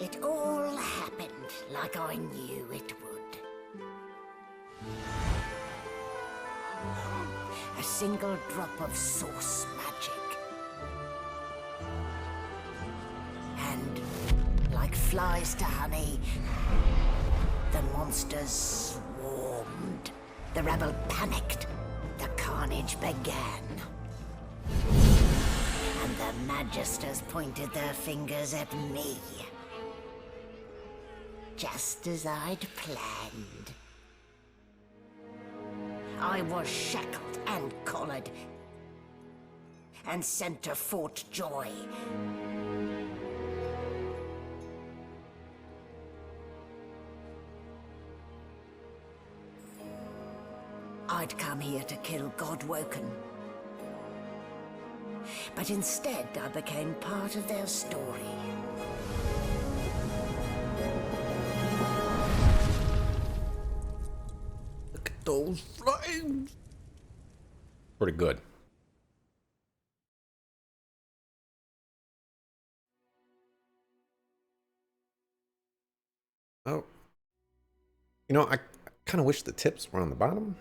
It all happened like I knew it would. A single drop of source magic. And, like flies to honey, the monsters swarmed. The rebel panicked. The carnage began. And the Magisters pointed their fingers at me. Just as I'd planned. I was shackled and collared, and sent to Fort Joy. I'd come here to kill Godwoken. But instead, I became part of their story. Look at those flames! Pretty good. Oh. You know, I kind of wish the tips were on the bottom.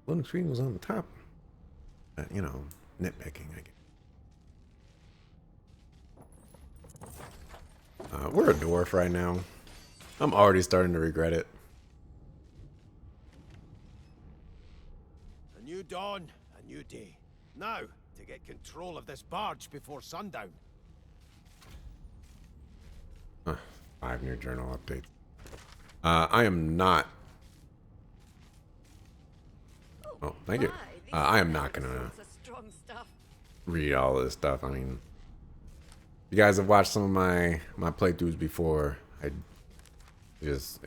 Loading screen was on the top. You know, nitpicking, I guess. We're a dwarf right now. I'm already starting to regret it. A new dawn, a new day. Now, to get control of this barge before sundown. 5 new journal updates. I am not. Oh, thank you. I am not gonna read all this stuff. I mean, you guys have watched some of my playthroughs before. It just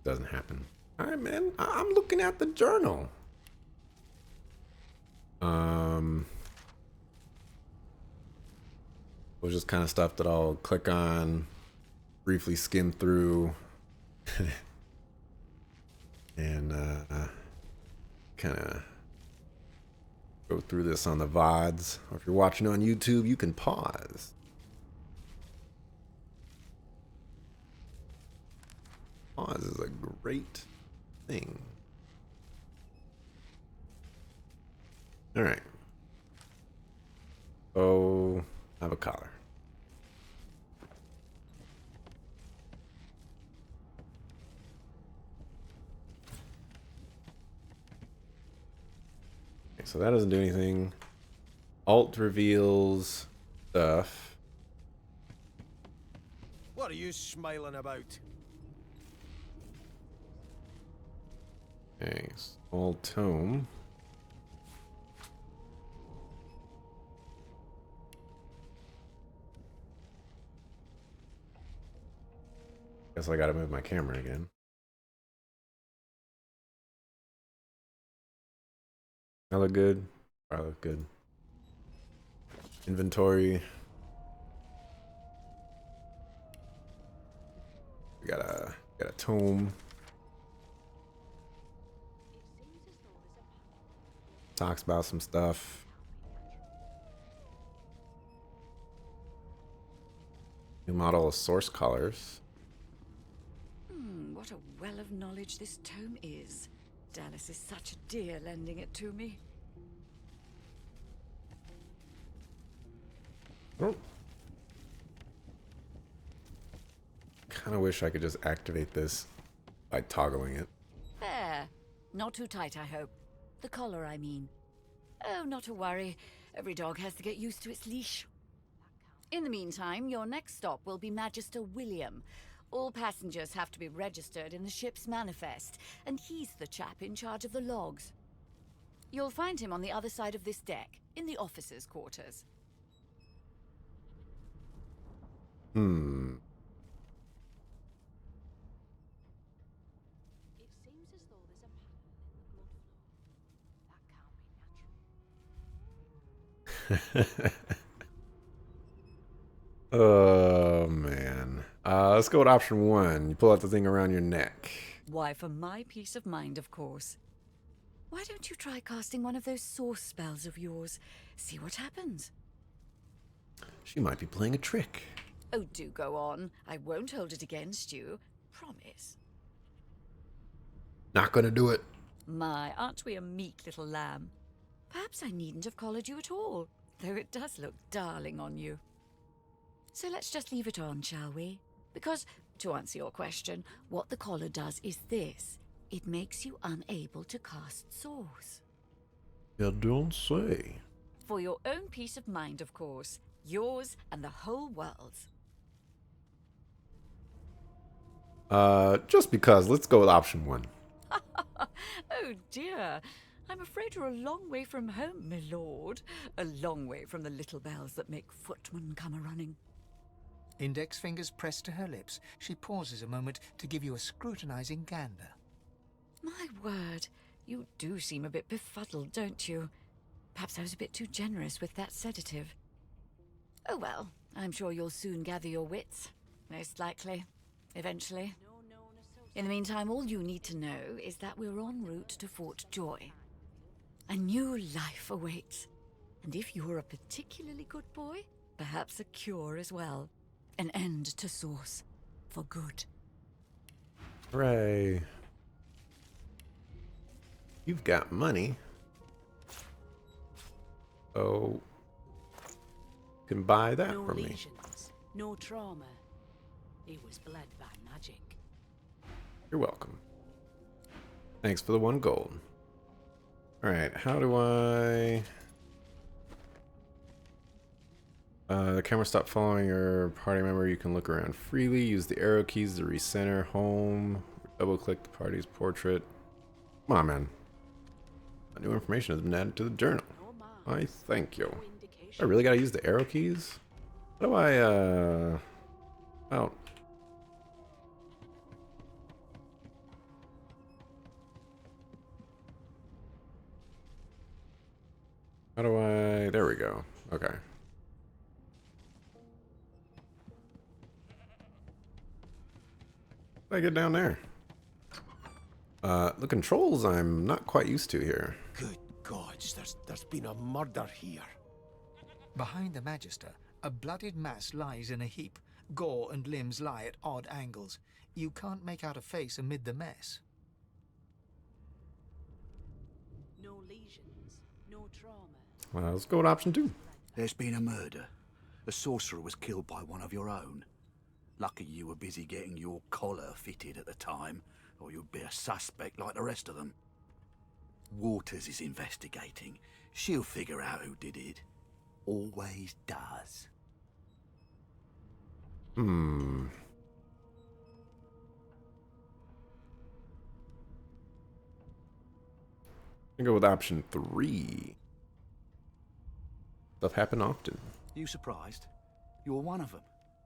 doesn't happen. All right, man. I'm looking at the journal. It was just kind of stuff that I'll click on, briefly skim through, and kind of go through this on the VODs. Or if you're watching on YouTube, you can pause. Pause is a great thing. All right. Oh, I have a collar. Okay, so that doesn't do anything. Alt reveals stuff. What are you smiling about? Okay, small tome. Guess I gotta move my camera again. I look good. I look good. Inventory. We got a tome. Talks about some stuff. New model of source colors. What a well of knowledge this tome is. Dallas is such a dear lending it to me. Oh. Kind of wish I could just activate this by toggling it. There. Not too tight, I hope. The collar, I mean. Oh, not to worry. Every dog has to get used to its leash. In the meantime, your next stop will be Magister William. All passengers have to be registered in the ship's manifest, and he's the chap in charge of the logs. You'll find him on the other side of this deck, in the officers' quarters. It seems as though there's a pattern in the blood flow. That can't be natural. Oh, man. Let's go with option 1. You pull out the thing around your neck. Why, for my peace of mind, of course. Why don't you try casting one of those source spells of yours? See what happens. She might be playing a trick. Oh, do go on. I won't hold it against you. Promise. Not gonna do it. My, aren't we a meek little lamb? Perhaps I needn't have collared you at all, though it does look darling on you. So let's just leave it on, shall we? Because, to answer your question, what the collar does is this. It makes you unable to cast Source. You don't say. For your own peace of mind, of course. Yours and the whole world's. Just because. Let's go with option 1. Oh dear. I'm afraid you're a long way from home, my lord. A long way from the little bells that make footmen come a-running. Index fingers pressed to her lips, she pauses a moment to give you a scrutinizing gander. My word, you do seem a bit befuddled, don't you? Perhaps I was a bit too generous with that sedative. Oh well, I'm sure you'll soon gather your wits. Most likely. Eventually. In the meantime, all you need to know is that we're en route to Fort Joy. A new life awaits. And if you're a particularly good boy, perhaps a cure as well. An end to Source. For good. Hooray. You've got money. So you can buy that No from me. lesions, no trauma. He was bled by magic. You're welcome. Thanks for the 1 gold. Alright, how do I... the camera stopped following your party member. You can look around freely. Use the arrow keys to recenter home. Double click the party's portrait. Come on, man. New information has been added to the journal. I thank you. I really gotta use the arrow keys? How do I, oh. How do I... There we go. Okay. How do I get down there? The controls I'm not quite used to here. Good gods, there's been a murder here. Behind the Magister, a bloodied mass lies in a heap. Gore and limbs lie at odd angles. You can't make out a face amid the mess. No lesions, no trauma. Let's go with option 2. There's been a murder. A sorcerer was killed by one of your own. Lucky you were busy getting your collar fitted at the time, or you'd be a suspect like the rest of them. Waters is investigating. She'll figure out who did it. Always does. I'm gonna go with option 3. Stuff happen often. You surprised? You're one of them.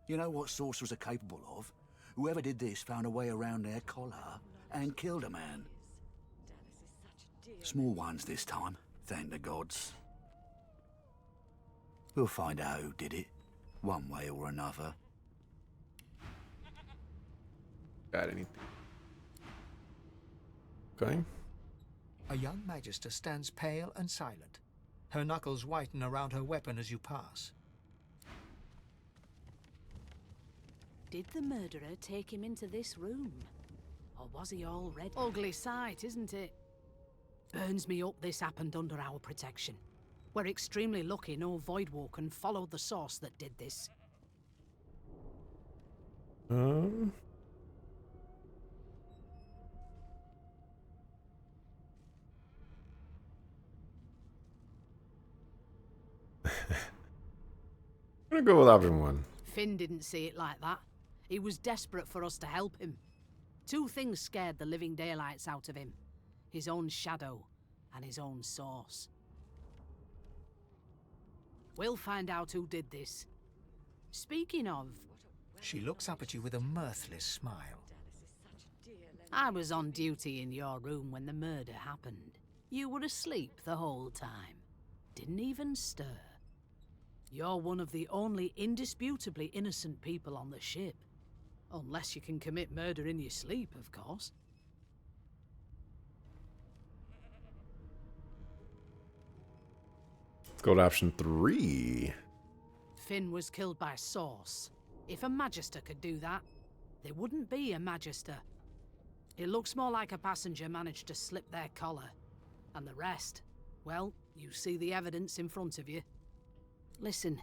You know what sorcerers are capable of? Whoever did this found a way around their collar and killed a man. Small ones this time, thank the gods. We'll find out who did it, one way or another. Got anything? Okay. A young Magister stands pale and silent. Her knuckles whiten around her weapon as you pass. Did the murderer take him into this room? Or was he already? Ugly sight, isn't it? Burns me up this happened under our protection. We're extremely lucky no Voidwalker followed the source that did this. I'm gonna go with option 1. Finn didn't see it like that. He was desperate for us to help him. 2 things scared the living daylights out of him. His own shadow and his own source. We'll find out who did this. Speaking of, She looks up at you with a mirthless smile. I was on duty in your room when the murder happened. You were asleep the whole time. Didn't even stir. You're one of the only indisputably innocent people on the ship. Unless you can commit murder in your sleep, of course. Let's go to option 3. Finn was killed by Source. If a Magister could do that, there wouldn't be a Magister. It looks more like a passenger managed to slip their collar. And the rest, well, you see the evidence in front of you. Listen,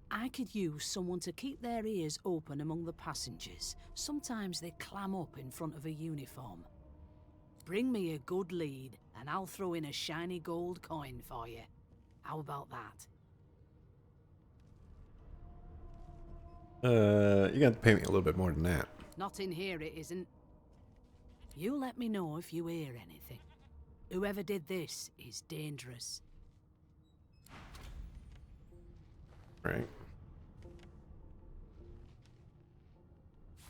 I could use someone to keep their ears open among the passengers. Sometimes they clam up in front of a uniform. Bring me a good lead, and I'll throw in a shiny gold coin for you. How about that? You're gonna have to pay me a little bit more than that. Not in here, it isn't. You let me know if you hear anything. Whoever did this is dangerous. Right.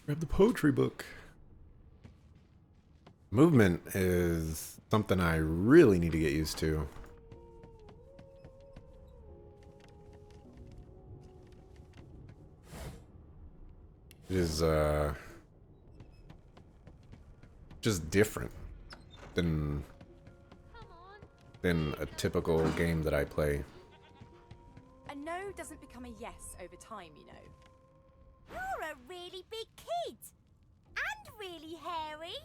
Grab the poetry book. Movement is something I really need to get used to. It is just different than a typical game that I play. A no doesn't become a yes over time, you know. You're a really big kid. And really hairy.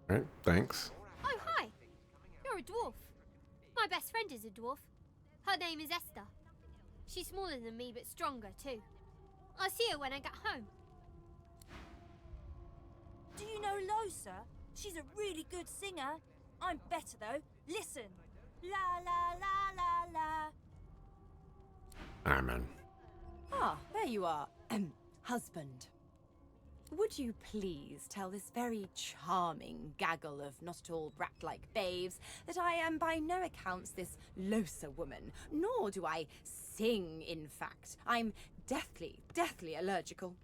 Right, thanks. Oh, hi. You're a dwarf. My best friend is a dwarf. Her name is Esther. She's smaller than me, but stronger too. I'll see her when I get home. Do you know Losa? She's a really good singer. I'm better though. Listen. La la la la la. Amen. Ah, there you are. Husband. Would you please tell this very charming gaggle of not at all brat-like babes that I am by no accounts this Losa woman, nor do I sing, in fact. I'm deathly allergical.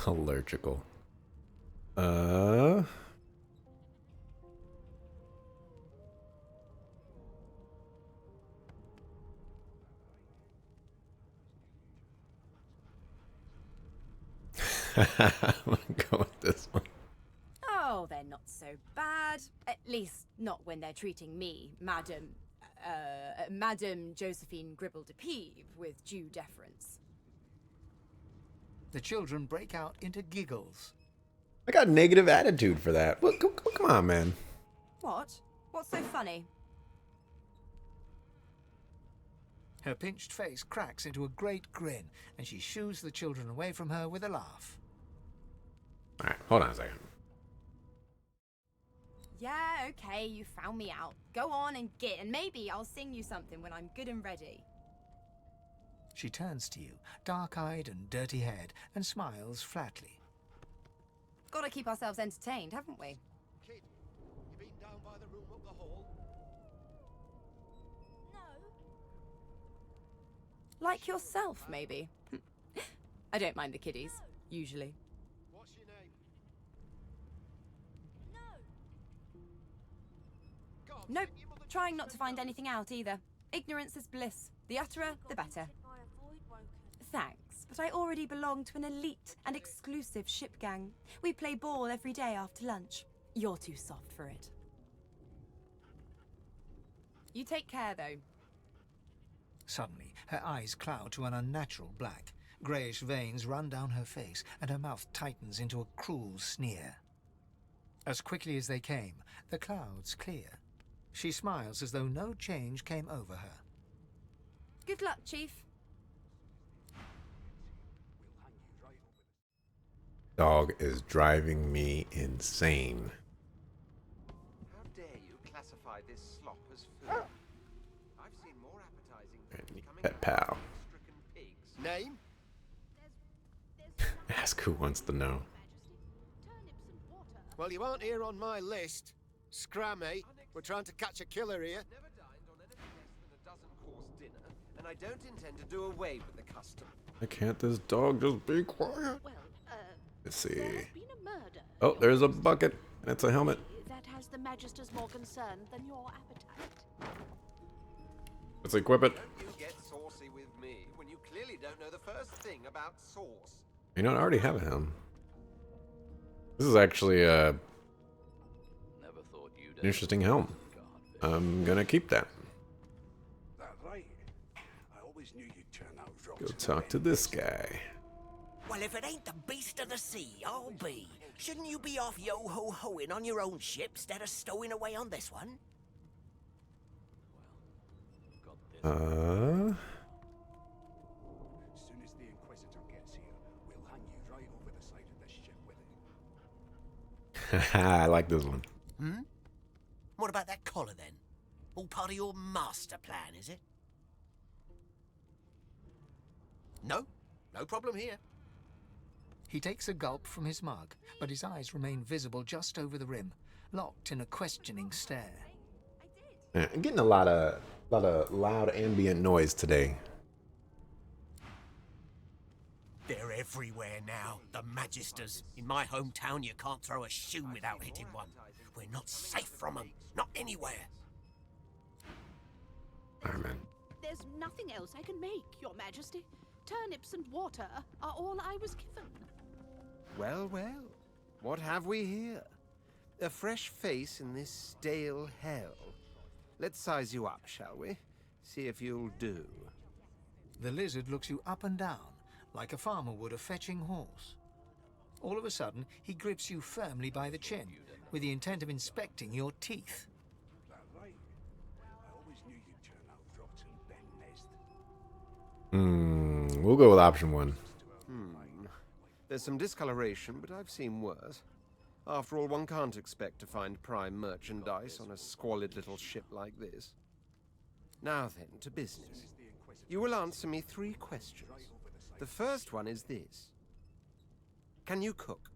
Allergical. I'm gonna go with this one. Oh, they're not so bad. At least not when they're treating me, Madam Josephine Gribble de Peeve, with due deference. The children break out into giggles. I got negative attitude for that. Well, come on, man. What? What's so funny? Her pinched face cracks into a great grin, and she shoos the children away from her with a laugh. Alright, hold on a second. Yeah, okay, you found me out. Go on and git, and maybe I'll sing you something when I'm good and ready. She turns to you, dark-eyed and dirty-haired, and smiles flatly. Gotta keep ourselves entertained, haven't we? Kid, you been down by the room up the hall? No. Like yourself, maybe. I don't mind the kiddies, usually. What's your name? No. God, Nope, your mother trying just not to said find no. anything out either. Ignorance is bliss. The utterer, the better. By a void woken. Thanks, but I already belong to an elite and exclusive ship gang. We play ball every day after lunch. You're too soft for it. You take care, though. Suddenly, her eyes cloud to an unnatural black. Greyish veins run down her face, and her mouth tightens into a cruel sneer. As quickly as they came, the clouds clear. She smiles as though no change came over her. Good luck, Chief. Dog is driving me insane. How dare you classify this slop as food? I've seen more appetizing things coming Pet pal. stricken pigs. Name? Ask who wants to know. Well, you aren't here on my list. Scrammy. We're trying to catch a killer here. Never dined on anything less than a dozen-course dinner, and I don't intend to do away with the custom. Why can't this dog just be quiet? Well, Let's see. there has been a murder. Oh, there's a bucket, and it's a helmet. That has the Magisters more concerned than your appetite. Let's equip it. Don't you get saucy with me when you clearly don't know the first thing about sauce. You know, I already have a helm. This is actually an interesting helm. I'm gonna keep that. That right. I always knew you'd Go talk to this guy. Well, if it ain't the beast of the sea, I'll be. Shouldn't you be off yo-ho-hoing on your own ship instead of stowing away on this one? As soon as the Inquisitor gets here, we'll hang you right over the side of this ship with it. I like this one. Hmm? What about that collar, then? All part of your master plan, is it? No? No problem here. He takes a gulp from his mug, but his eyes remain visible just over the rim, locked in a questioning stare. Yeah, I'm getting a lot of loud ambient noise today. They're everywhere now, the Magisters. In my hometown, you can't throw a shoe without hitting one. We're not safe from them, not anywhere. Alright, man. There's nothing else I can make, Your Majesty. Turnips and water are all I was given. Well, well. What have we here? A fresh face in this stale hell. Let's size you up, shall we? See if you'll do. The lizard looks you up and down, like a farmer would a fetching horse. All of a sudden, he grips you firmly by the chin, with the intent of inspecting your teeth. We'll go with option one. There's some discoloration, but I've seen worse. After all, one can't expect to find prime merchandise on a squalid little ship like this. Now then, to business. You will answer me 3 questions. The first one is this. Can you cook?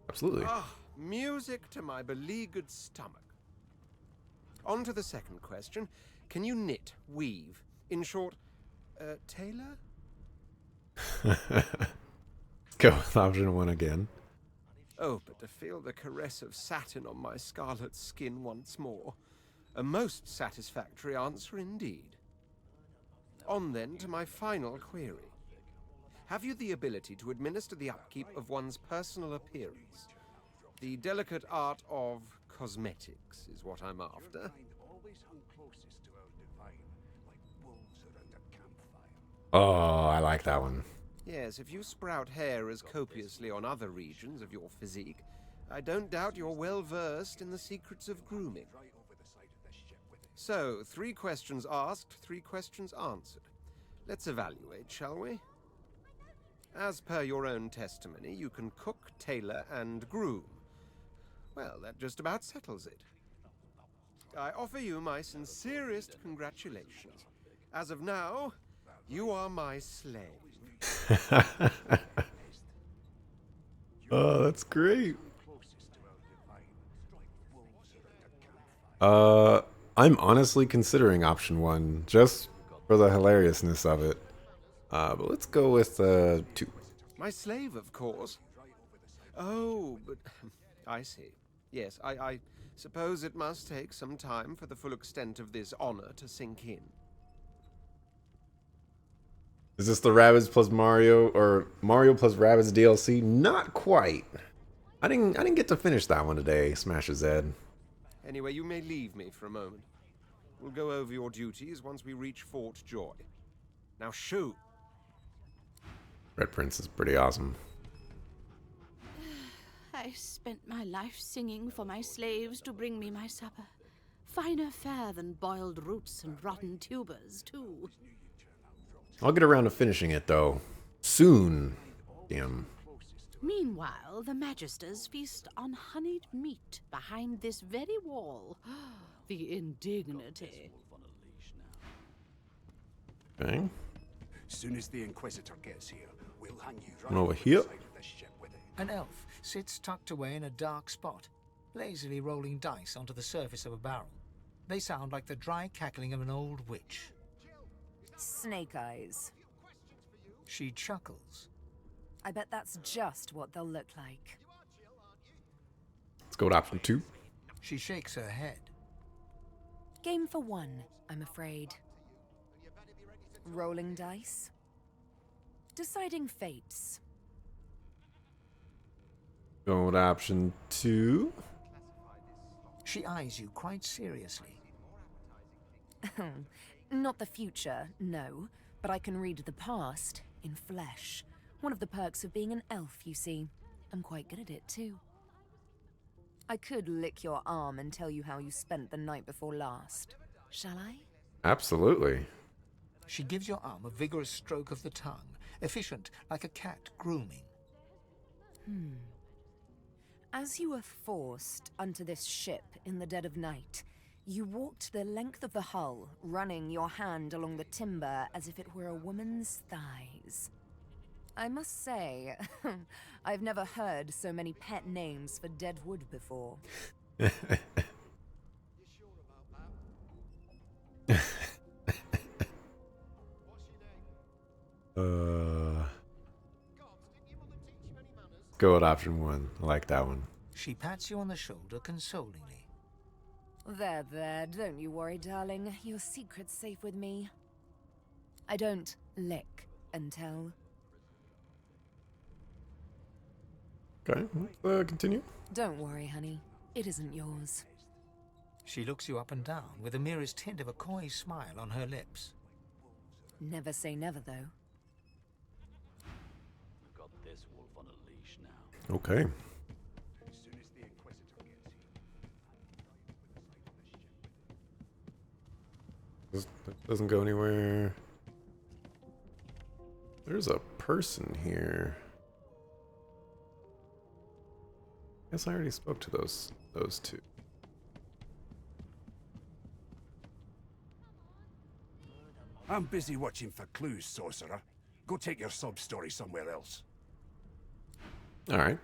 Absolutely. Ah, music to my beleaguered stomach. On to the second question. Can you knit, weave? In short, tailor? Go with option one again. Oh, but to feel the caress of satin on my scarlet skin once more. A most satisfactory answer indeed. On then to my final query. Have you the ability to administer the upkeep of one's personal appearance? The delicate art of cosmetics is what I'm after. Oh, I like that one. Yes, if you sprout hair as copiously on other regions of your physique, I don't doubt you're well versed in the secrets of grooming. So, 3 questions asked, 3 questions answered. Let's evaluate, shall we? As per your own testimony, you can cook, tailor, and groom. Well, that just about settles it. I offer you my sincerest congratulations. As of now, you are my slave. Oh, that's great. I'm honestly considering option one just for the hilariousness of it. But let's go with 2. My slave, of course. Oh, but I see. Yes, I suppose it must take some time for the full extent of this honor to sink in. Is this the Rabbids plus Mario or Mario plus Rabbids DLC? Not quite. I didn't get to finish that one today, Smash Z. Anyway, you may leave me for a moment. We'll go over your duties once we reach Fort Joy. Now shoo! Red Prince is pretty awesome. I spent my life singing for my slaves to bring me my supper. Finer fare than boiled roots and rotten tubers, too. I'll get around to finishing it, though. Soon. Damn. Meanwhile, the Magisters feast on honeyed meat behind this very wall. The indignity. Okay. Soon as the Inquisitor gets here, we'll hang you right Over over here. the side of this ship with it. An elf sits tucked away in a dark spot, lazily rolling dice onto the surface of a barrel. They sound like the dry cackling of an old witch. Snake eyes. She chuckles. I bet that's just what they'll look like. Let's go with option 2. She shakes her head. Game for 1, I'm afraid. Rolling dice. Deciding fates. Going with option 2. She eyes you quite seriously. Not the future, no, but I can read the past in flesh. One of the perks of being an elf, you see. I'm quite good at it, too. I could lick your arm and tell you how you spent the night before last. Shall I? Absolutely. She gives your arm a vigorous stroke of the tongue, efficient like a cat grooming. As you were forced unto this ship in the dead of night, you walked the length of the hull, running your hand along the timber as if it were a woman's thighs. I must say, I've never heard so many pet names for dead wood before. Go with option 1. I like that one. She pats you on the shoulder consolingly. There, don't you worry, darling. Your secret's safe with me. I don't lick and tell. Okay, continue. Don't worry, honey. It isn't yours. She looks you up and down with the merest hint of a coy smile on her lips. Never say never, though. We've got this wolf on a leash now. Okay. This doesn't go anywhere. There's a person here. Guess I already spoke to those two. I'm busy watching for clues, sorcerer. Go take your sub-story somewhere else. Alright.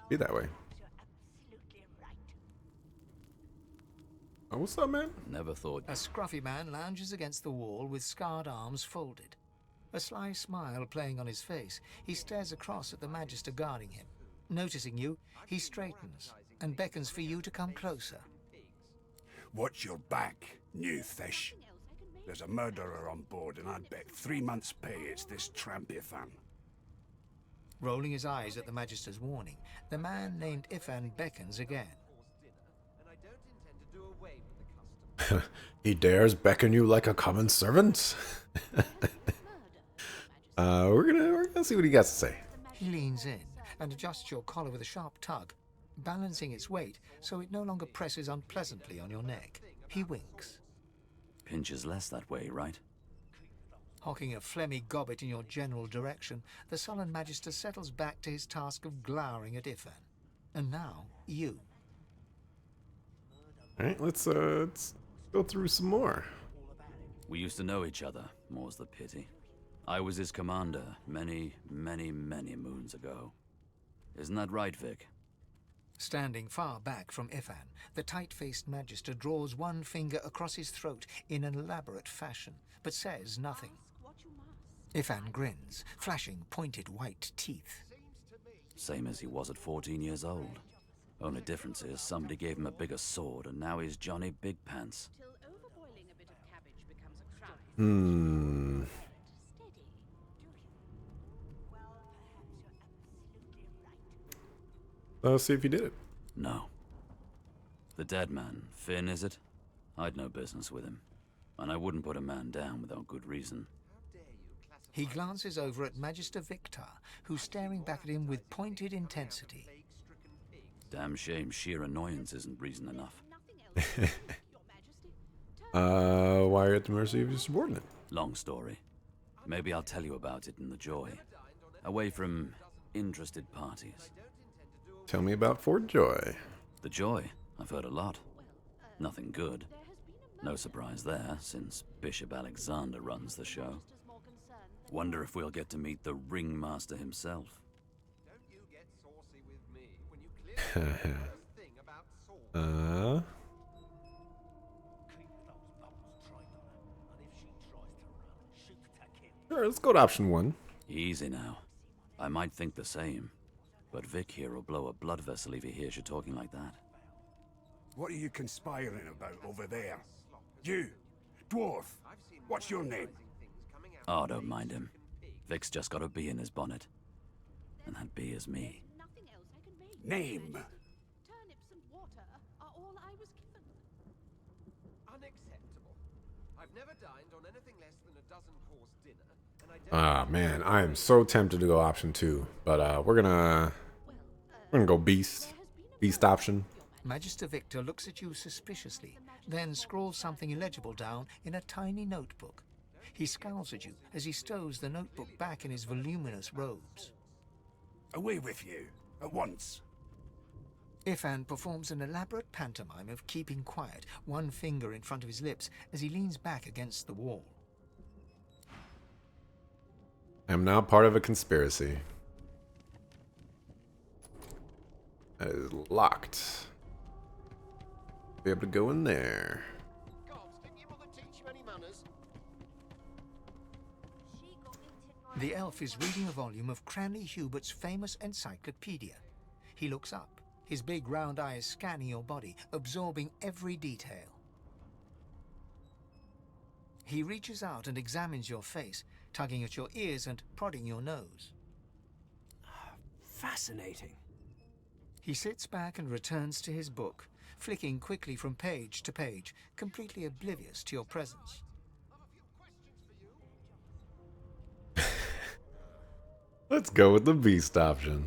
Be that way. Oh, what's up, man? Never thought. A scruffy man lounges against the wall with scarred arms folded. A sly smile playing on his face, he stares across at the Magister guarding him. Noticing you, he straightens and beckons for you to come closer. Watch your back, new fish. There's a murderer on board, and I'd bet 3 months' pay it's this trampy fan. Rolling his eyes at the Magister's warning, the man named Ifan beckons again. He dares beckon you like a common servant? We're gonna see what he got to say. He leans in and adjusts your collar with a sharp tug, balancing its weight so it no longer presses unpleasantly on your neck. He winks. Pinches less that way, right? Hocking a phlegmy gobbet in your general direction, the sullen Magister settles back to his task of glowering at Ifan. And now, you. Alright, let's go through some more. We used to know each other, more's the pity. I was his commander many, many, many moons ago. Isn't that right, Vic? Standing far back from Ifan, the tight-faced Magister draws one finger across his throat in an elaborate fashion, but says nothing. Ifan grins, flashing pointed white teeth. Same as he was at 14 years old. Only difference is somebody gave him a bigger sword, and now he's Johnny Big Pants. Let's see if you did it. No. The dead man, Fane, is it? I'd no business with him. And I wouldn't put a man down without good reason. He glances over at Magister Victor, who's staring back at him with pointed intensity. Damn shame sheer annoyance isn't reason enough. Why are you at the mercy of your subordinate? Long story. Maybe I'll tell you about it in the Joy. Away from interested parties. Tell me about Fort Joy. The Joy? I've heard a lot. Nothing good. No surprise there, since Bishop Alexander runs the show. Wonder if we'll get to meet the ringmaster himself. Sure, let's go to option 1. Easy now. I might think the same, but Vic here will blow a blood vessel if he hears you talking like that. What are you conspiring about over there? You, dwarf, what's your name? Oh, don't mind him. Vic's just got a bee in his bonnet. And that bee is me. Name? never dined on anything less than a dozen-course dinner, and I don't... Ah, man, I am so tempted to go option 2, but we're gonna go beast option. Magister Victor looks at you suspiciously, then scrawls something illegible down in a tiny notebook. He scowls at you as he stows the notebook back in his voluminous robes. Away with you, at once. Ifan performs an elaborate pantomime of keeping quiet, one finger in front of his lips as he leans back against the wall. I am now part of a conspiracy. That is locked. Be able to go in there. The elf is reading a volume of Cranley Hubert's famous encyclopedia. He looks up, his big round eyes scanning your body, absorbing every detail. He reaches out and examines your face, tugging at your ears and prodding your nose. Fascinating. He sits back and returns to his book, flicking quickly from page to page, completely oblivious to your presence. Let's go with the beast option.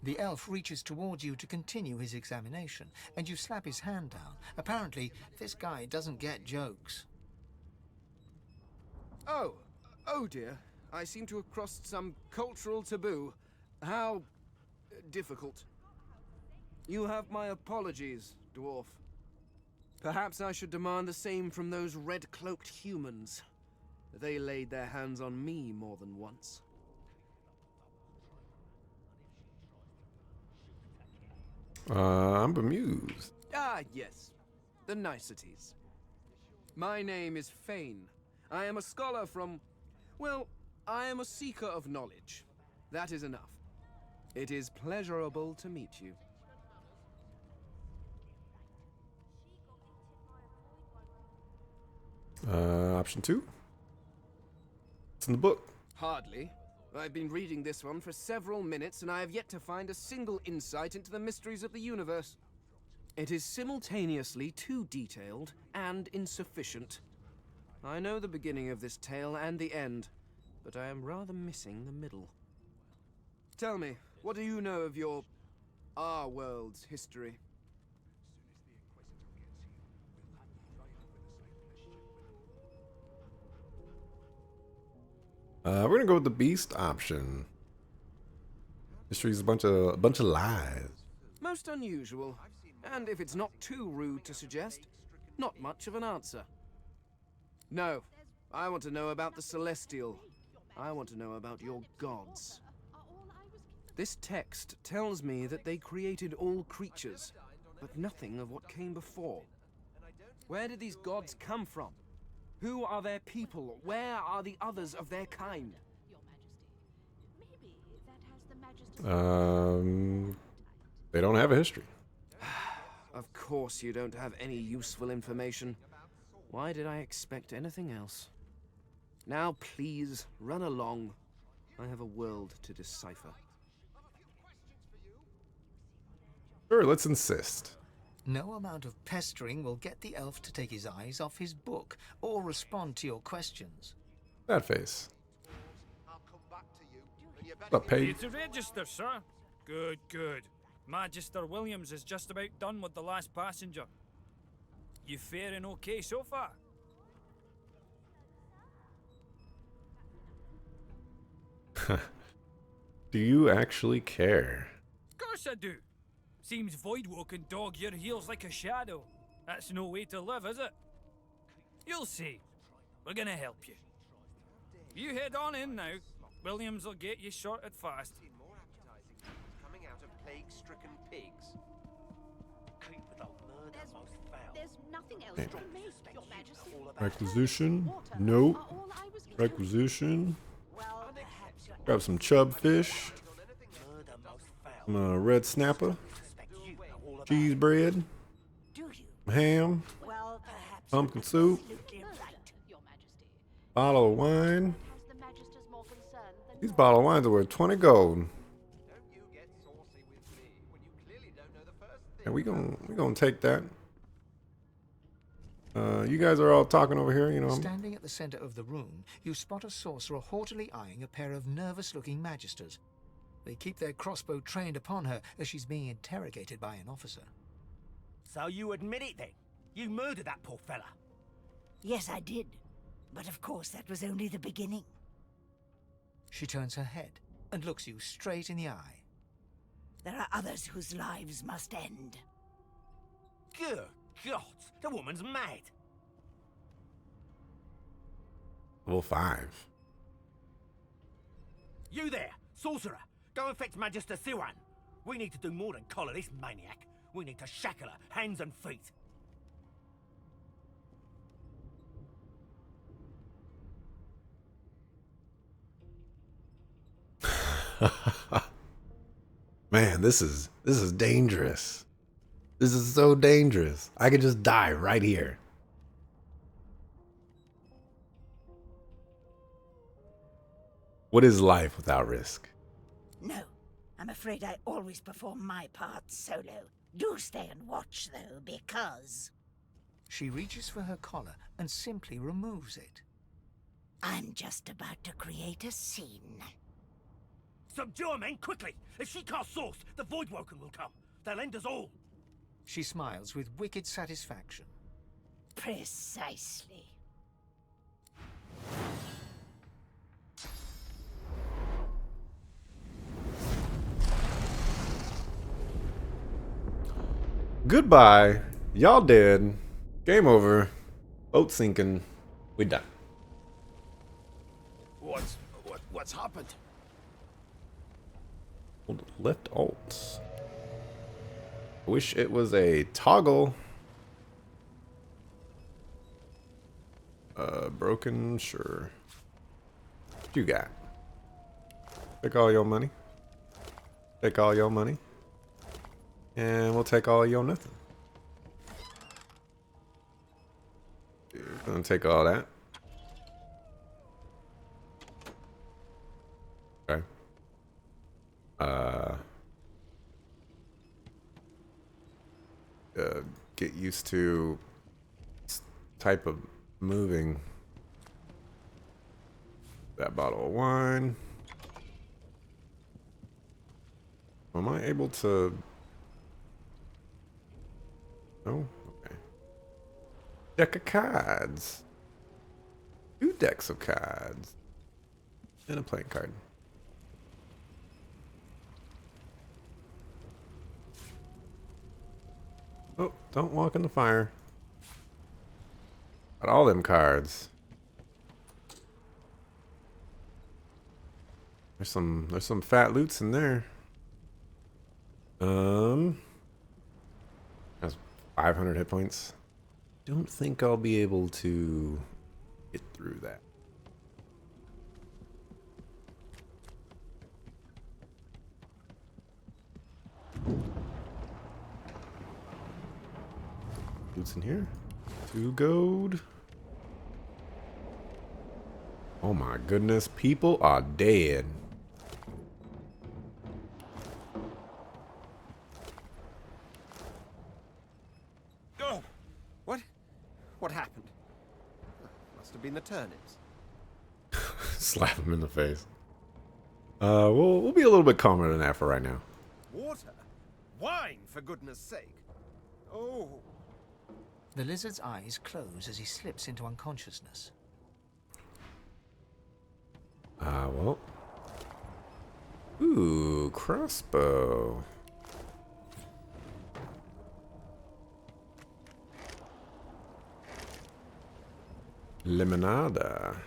The elf reaches towards you to continue his examination, and you slap his hand down. Apparently, this guy doesn't get jokes. Oh dear. I seem to have crossed some cultural taboo. How difficult. You have my apologies, dwarf. Perhaps I should demand the same from those red-cloaked humans. They laid their hands on me more than once. I'm bemused. Ah, yes. The niceties. My name is Fane. I am a scholar from... well, I am a seeker of knowledge. That is enough. It is pleasurable to meet you. Option 2? It's in the book. Hardly. I've been reading this one for several minutes, and I have yet to find a single insight into the mysteries of the universe. It is simultaneously too detailed and insufficient. I know the beginning of this tale and the end, but I am rather missing the middle. Tell me, what do you know of our world's history? We're gonna go with the beast option. History's a bunch of lies. Most unusual, and if it's not too rude to suggest, not much of an answer. No, I want to know about the Celestial. I want to know about your gods. This text tells me that they created all creatures, but nothing of what came before. Where did these gods come from? Who are their people? Where are the others of their kind? They don't have a history. Of course you don't have any useful information. Why did I expect anything else? Now please, run along. I have a world to decipher. Sure, let's insist. No amount of pestering will get the elf to take his eyes off his book or respond to your questions. That face. What, page? It's a register, sir. Good, good. Magister Williams is just about done with the last passenger. You faring okay so far? Do you actually care? Of course I do. Seems Voidwalk can dog your heels like a shadow. That's no way to live, is it? You'll see. We're gonna help you. You head on in now. Williams will get you sorted fast. Coming out of plague-stricken pigs. There's nothing else to make, Your Majesty. Requisition? Nope. Requisition. Grab some chub fish. Some red snapper. Cheese bread. Ham. Pumpkin soup. Bottle of wine. These bottle of wines are worth 20 gold. And we gonna take that. You guys are all talking over here, you know. Standing at the center of the room, you spot a sorcerer haughtily eyeing a pair of nervous-looking magisters. They keep their crossbow trained upon her as she's being interrogated by an officer. So you admit it then? You murdered that poor fella? Yes, I did. But of course, that was only the beginning. She turns her head and looks you straight in the eye. There are others whose lives must end. Good God, the woman's mad. Level 5. You there, sorcerer. Go and fetch Magister Siwan. We need to do more than collar this maniac. We need to shackle her, hands and feet. Man, this is dangerous. This is so dangerous. I could just die right here. What is life without risk? No, I'm afraid I always perform my part solo. Do stay and watch, though, because... She reaches for her collar and simply removes it. I'm just about to create a scene. Subdue her, men, quickly! If she casts Source, the Voidwoken will come. They'll end us all. She smiles with wicked satisfaction. Precisely. Goodbye. Y'all dead. Game over. Boat sinking. We done. What's happened? Hold left alt. I wish it was a toggle. Broken, sure. What you got? Take all your money. Take all your money. And we'll take all your nothing. Gonna take all that. Okay. Get used to this type of moving. That bottle of wine. Am I able to? No? Okay. Deck of cards. 2 decks of cards. And a playing card. Oh, don't walk in the fire. Got all them cards. There's some fat loots in there. Has 500 hit points. Don't think I'll be able to get through that. Loots in here. 2 gold. Oh my goodness, people are dead. Oh, what happened? Must have been the turnips. Slap him in the face. We'll be a little bit calmer than that for right now. Water? Wine, for goodness sake. Oh. The lizard's eyes close as he slips into unconsciousness. Well. Ooh, crossbow. Limonada.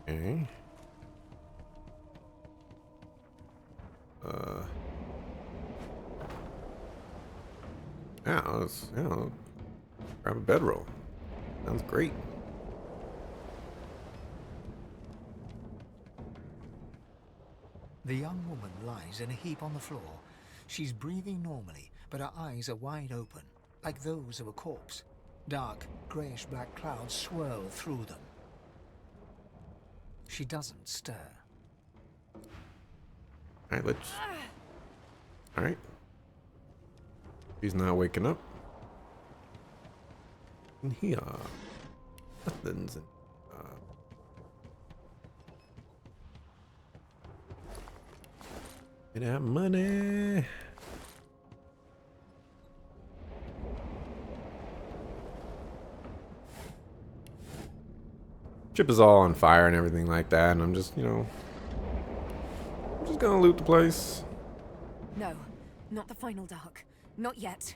Okay. Yeah, I'll grab a bedroll. Sounds great. The young woman lies in a heap on the floor. She's breathing normally, but her eyes are wide open, like those of a corpse. Dark, greyish-black clouds swirl through them. She doesn't stir. Alright, let's... Alright. He's not waking up. In here. Nothing's in. Get that money. Ship is all on fire and everything like that, and I'm just, you know, I'm just gonna loot the place. No, not the final dark. Not yet.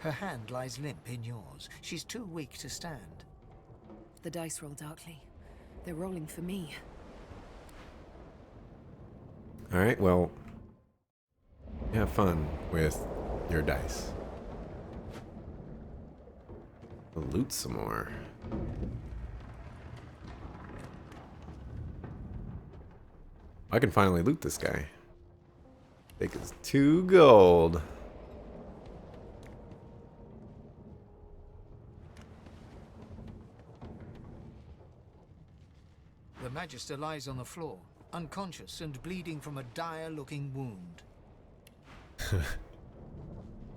Her hand lies limp in yours. She's too weak to stand. The dice roll darkly. They're rolling for me. Alright, well, have fun with your dice. We'll loot some more. I can finally loot this guy. Take his 2 gold. The Magister lies on the floor, unconscious and bleeding from a dire-looking wound.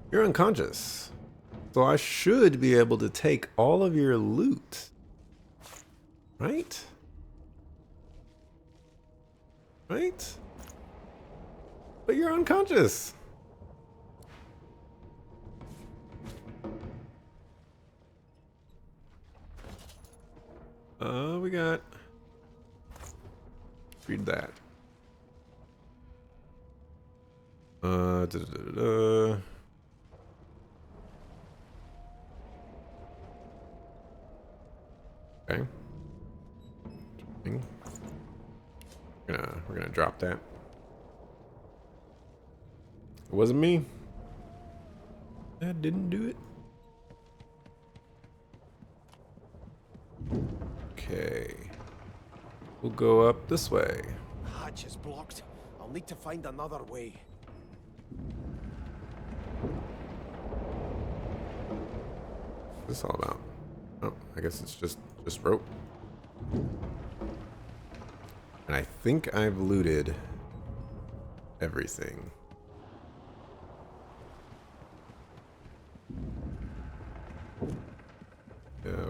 You're unconscious, so I should be able to take all of your loot. Right? Right? But you're unconscious. We got... Read that. Okay. We're gonna drop that. It wasn't me. I didn't do it. Okay. We'll go up this way. Hatch is blocked. I'll need to find another way. What's this all about? Oh, I guess it's just rope. And I think I've looted everything.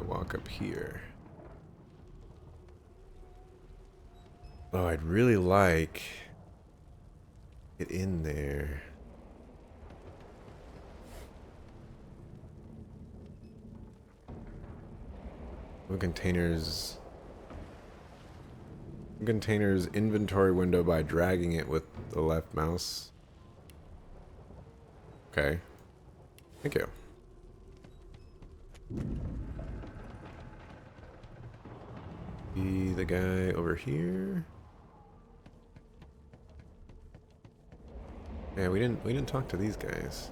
Walk up here. Oh, I'd really like it in there. Containers inventory window by dragging it with the left mouse. Okay. Thank you. Be the guy over here. Yeah, we didn't talk to these guys.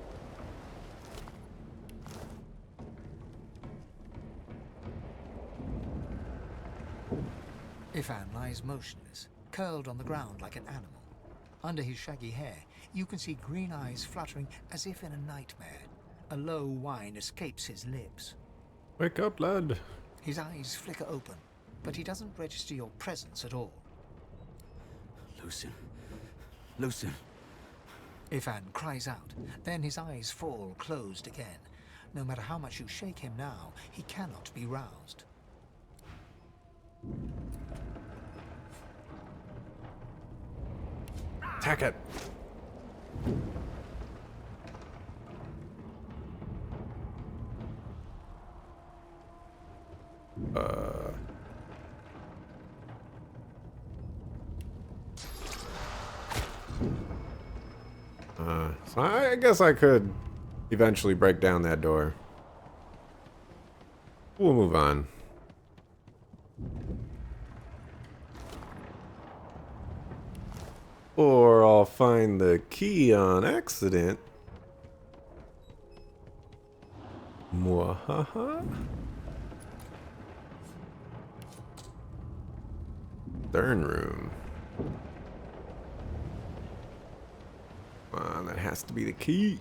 Ifan lies motionless, curled on the ground like an animal. Under his shaggy hair, you can see green eyes fluttering as if in a nightmare. A low whine escapes his lips. Wake up, lad. His eyes flicker open, but he doesn't register your presence at all. Lucien. Lucien. Ifan cries out, then his eyes fall closed again. No matter how much you shake him now, he cannot be roused. Attack it. So I guess I could eventually break down that door. We'll move on. Or I'll find the key on accident. Mwahaha. Third room. That has to be the key.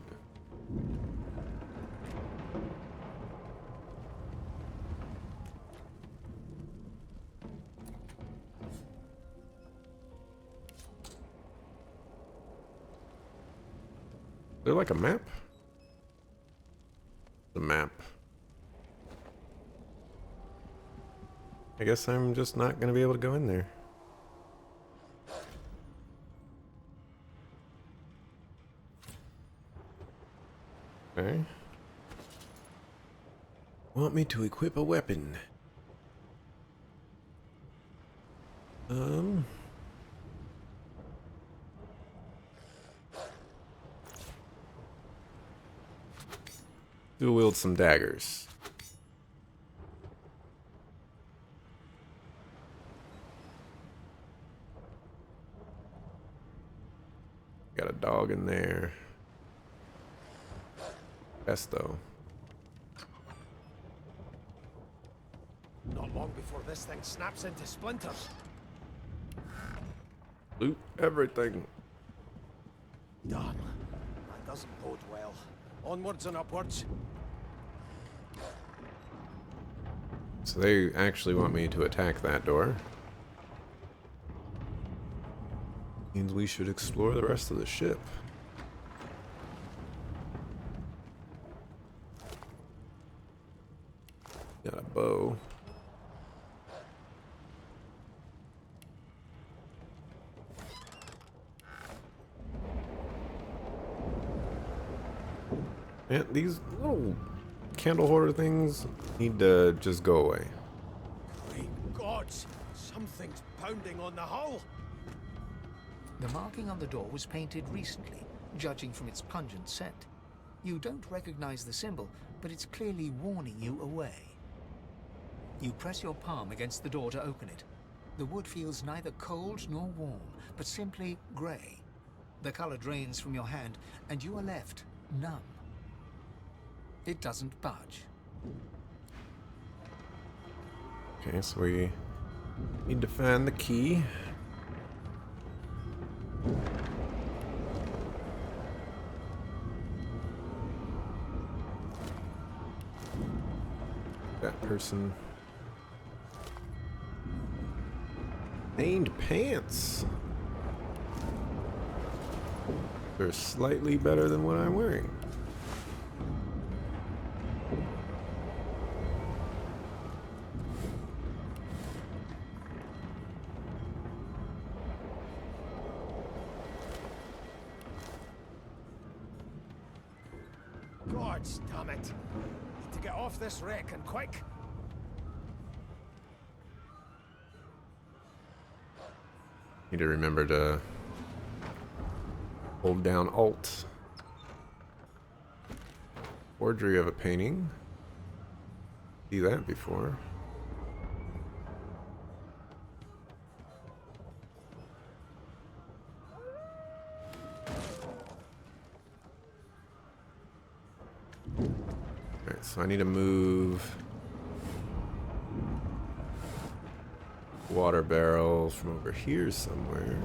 there like a map? The map. I guess I'm just not gonna be able to go in there. Okay. Want me to equip a weapon? Dual wield some daggers. Got a dog in there. Pesto. Not long before this thing snaps into splinters. Loot everything. Damn. That doesn't bode well. Onwards and upwards. So they actually want me to attack that door. Means we should explore the rest of the ship. Got a bow. And these little candle hoarder things need to just go away. Great gods! Something's pounding on the hull! The marking on the door was painted recently, judging from its pungent scent. You don't recognize the symbol, but it's clearly warning you away. You press your palm against the door to open it. The wood feels neither cold nor warm, but simply grey. The color drains from your hand, and you are left numb. It doesn't budge. Okay, so we need to find the key. That person. Named pants. They're slightly better than what I'm wearing. Gods damn it! Need to get off this wreck and quick! Need to remember to hold down Alt. Forgery of a painting. See that before. Alright, so I need to move water barrel from over here somewhere.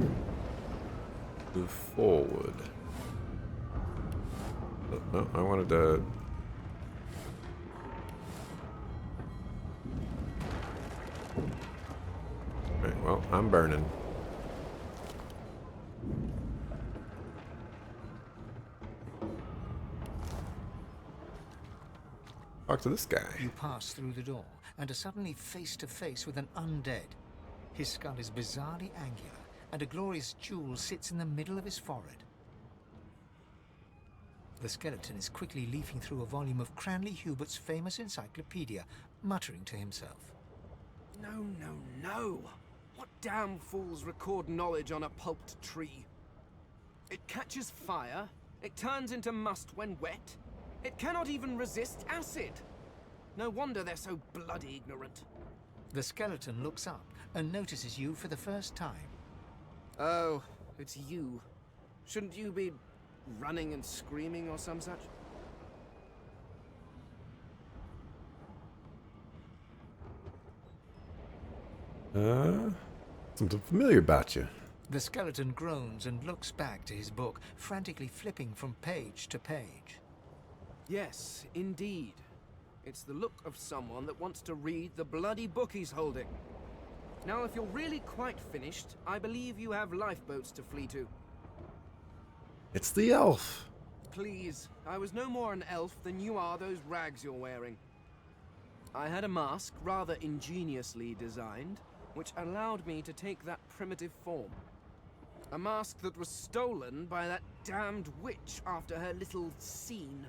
Move forward. Oh, no, I wanted to. Right, well, I'm burning. Talk to this guy. You pass through the door and are suddenly face to face with an undead. His skull is bizarrely angular, and a glorious jewel sits in the middle of his forehead. The skeleton is quickly leafing through a volume of Cranley Hubert's famous encyclopedia, muttering to himself. No, no, no! What damn fools record knowledge on a pulped tree? It catches fire, it turns into must when wet, it cannot even resist acid! No wonder they're so bloody ignorant. The skeleton looks up and notices you for the first time. Oh, it's you. Shouldn't you be running and screaming or some such? Something familiar about you. The skeleton groans and looks back to his book, frantically flipping from page to page. Yes, indeed. It's the look of someone that wants to read the bloody book he's holding. Now, if you're really quite finished, I believe you have lifeboats to flee to. It's the elf. please. I was no more an elf than you are those rags you're wearing. I had a mask, rather ingeniously designed, which allowed me to take that primitive form. A mask that was stolen by that damned witch after her little scene.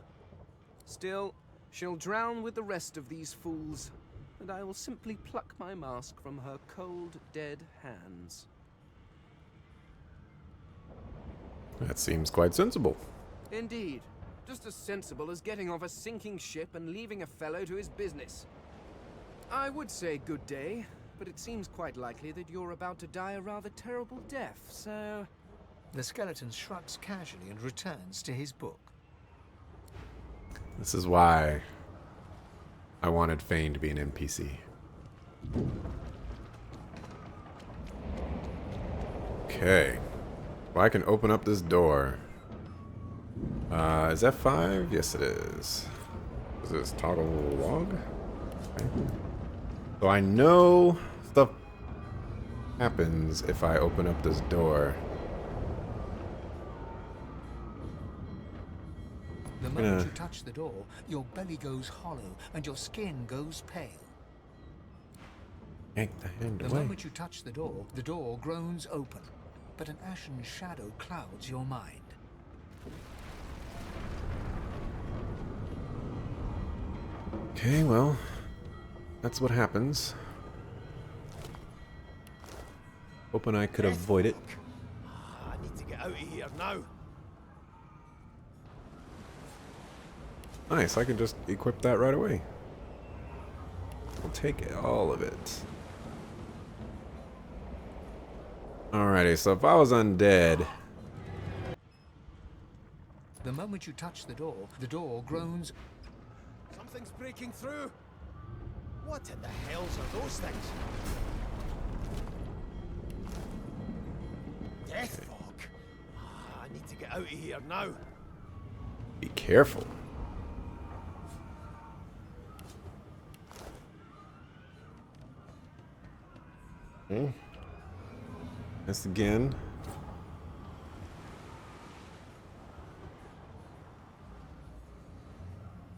Still, she'll drown with the rest of these fools, and I will simply pluck my mask from her cold, dead hands. That seems quite sensible. Indeed. Just as sensible as getting off a sinking ship and leaving a fellow to his business. I would say good day, but it seems quite likely that you're about to die a rather terrible death, so... The skeleton shrugs casually and returns to his book. This is why I wanted Fane to be an NPC. Okay. Well, I can open up this door. Is F5? Yes, it is. Is this toggle log? Okay. So I know stuff happens if I open up this door. The moment you touch the door, your belly goes hollow and your skin goes pale. Yank the hand The away. moment you touch the door groans open, but an ashen shadow clouds your mind. Okay, well, that's what happens. Hoping I could avoid it. I need to get out of here now. Nice, I can just equip that right away. I'll take it, all of it. Alrighty, so if I was undead... The moment you touch the door groans. Something's breaking through. What in the hells are those things? Death fog. I need to get out of here now. Be careful. Okay. This again.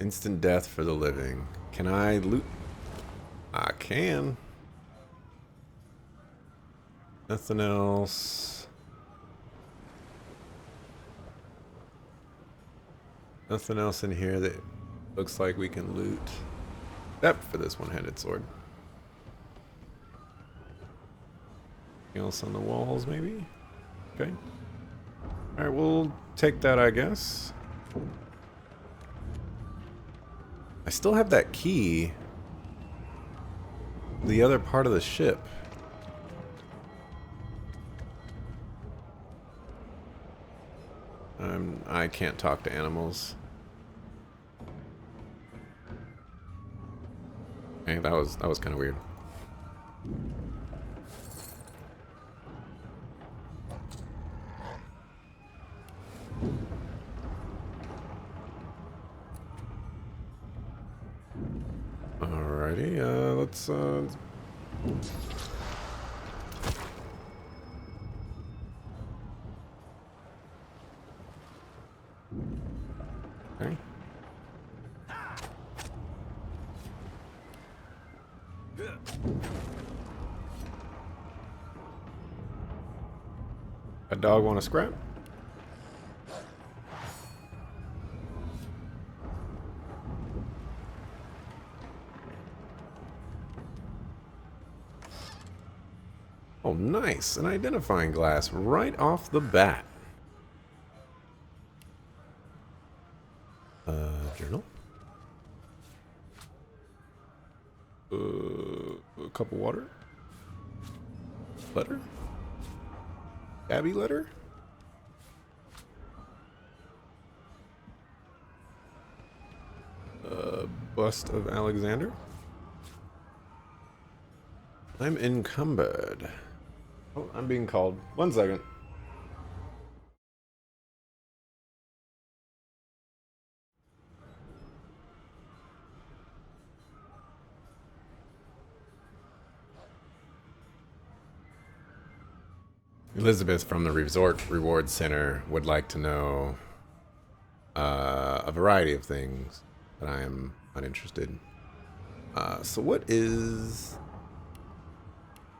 Instant death for the living. Can I loot? I can. Nothing else. Nothing else in here that looks like we can loot. Except for this one-handed sword. Anything else on the walls, maybe? Okay. Alright, we'll take that, I guess. I still have that key. The other part of the ship. I can't talk to animals. Okay, that was kind of weird. Alrighty, let's okay. A dog want to scrap? Oh, nice. An identifying glass right off the bat. Journal. A cup of water. Letter. Abbey letter. Bust of Alexander. I'm encumbered. Oh, I'm being called. 1 second. Elizabeth from the Resort Reward Center would like to know a variety of things that I am uninterested. So what is...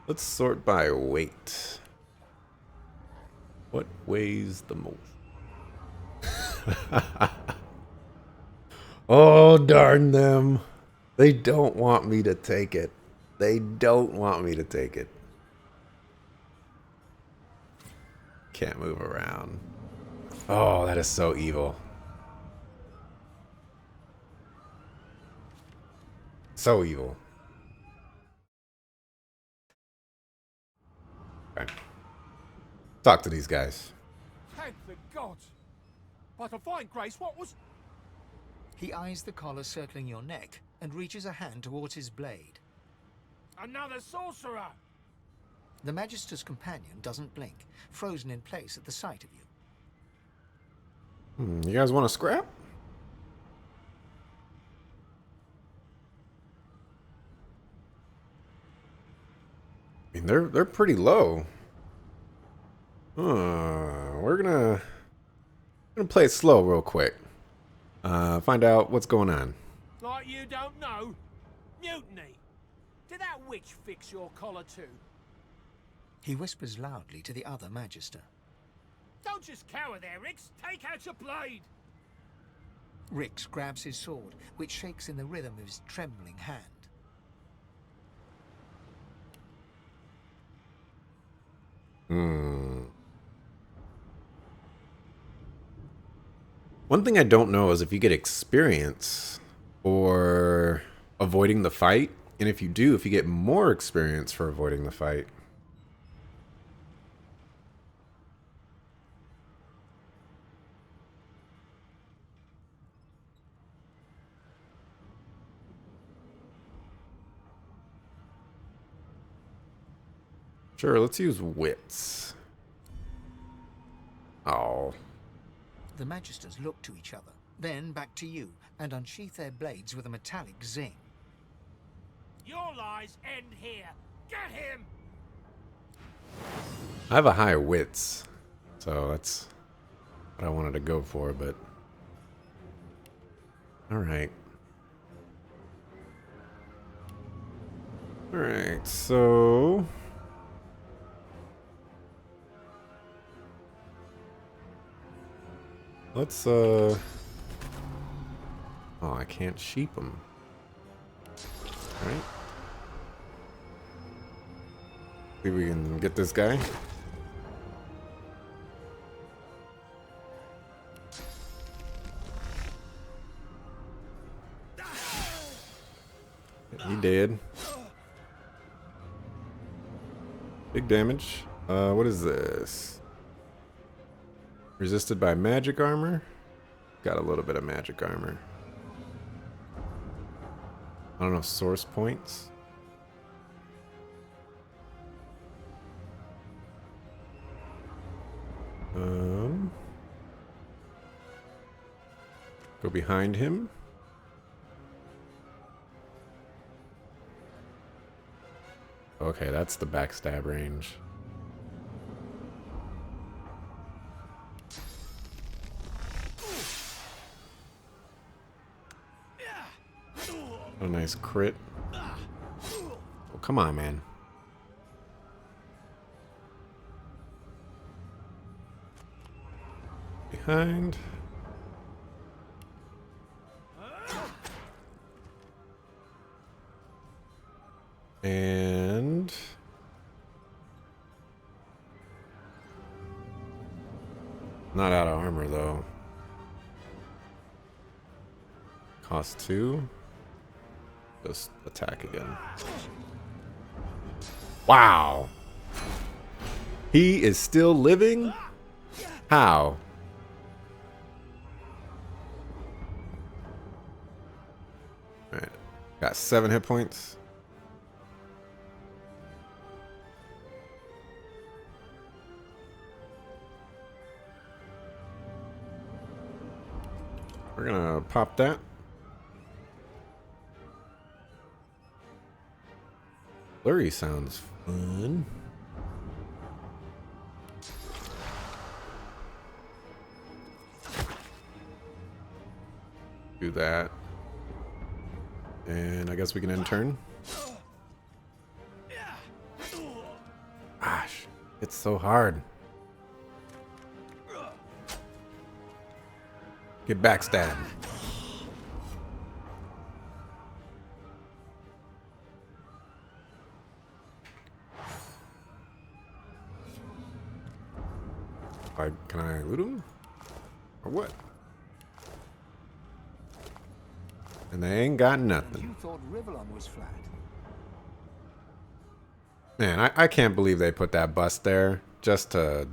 Let's sort by weight. What weighs the most? Oh, darn them. They don't want me to take it. They don't want me to take it. Can't move around. Oh, that is so evil. So evil. Okay. Talk to these guys. Thank the gods! By divine grace, what was... He eyes the collar circling your neck and reaches a hand towards his blade. Another sorcerer! The Magister's companion doesn't blink, frozen in place at the sight of you. You guys want to scrap? I mean, they're pretty low. We're gonna play it slow real quick. Find out what's going on. Like you don't know? Mutiny! Did that witch fix your collar too? He whispers loudly to the other Magister. Don't just cower there, Rix! Take out your blade! Rix grabs his sword, which shakes in the rhythm of his trembling hand. One thing I don't know is if you get experience for avoiding the fight, and if you do, if you get more experience for avoiding the fight. Sure, let's use wits. Oh. The Magisters look to each other, then back to you, and unsheath their blades with a metallic zing. Your lies end here! Get him! I have a high wits, so that's what I wanted to go for, but... Alright. Alright, so... Let's, Oh, I can't sheep them. Alright. See if we can get this guy. He did. Big damage. What is this? Resisted by magic armor? Got a little bit of magic armor. I don't know, source points? Go behind him. Okay, that's the backstab range. A nice crit. Oh, come on, man. Behind. And... not out of armor, though. Cost 2. Just attack again. Wow. He is still living? How? Alright. Got 7 hit points. We're gonna pop that. Flurry sounds fun. Do that. And I guess we can end turn. Gosh, it's so hard. Get backstabbed. Can I loot him? Or what? And they ain't got nothing. You thought Rivellon was flat. Man, I can't believe they put that bust there just to...